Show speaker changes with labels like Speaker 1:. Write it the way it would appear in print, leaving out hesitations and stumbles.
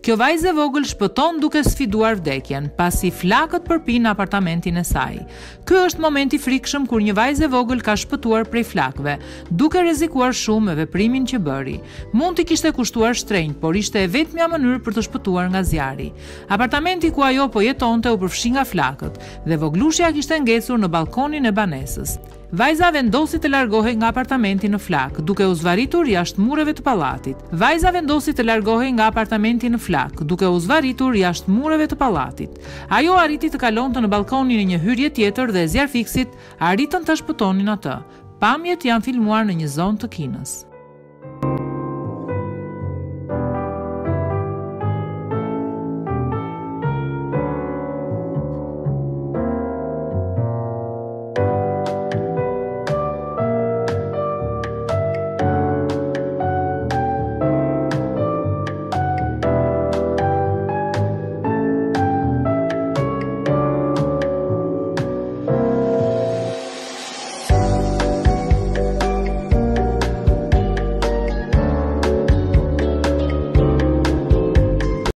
Speaker 1: Kjo vajzë e vogël shpëton duke sfiduar vdekjen, pasi flakët përpinë në apartamentin e saj. Ky është momenti frikshëm kur një vajzë e vogël ka shpëtuar prej flakëve, duke rrezikuar shumë me veprimin që bëri. Mund t'i kishte kushtuar shtrenjtë, por ishte e vetmja mënyrë për të shpëtuar nga zjarri. Apartamenti ku ajo po jetonte u përfshi nga flakët dhe voglushja kishte ngecur në balkonin e banesës. Vajza vendosi të largohej nga apartamenti në flak, duke u zvaritur jashtë mureve të pallatit. Vajza vendosi të largohej nga apartamenti në flak, duke u zvaritur jashtë mureve të pallatit. Ajo arriti të kalonte në balkonin e një hyrje tjetër dhe zjarfiksit arritën të shpëtonin atë. Pamjet janë filmuar në një zonë të Kinës.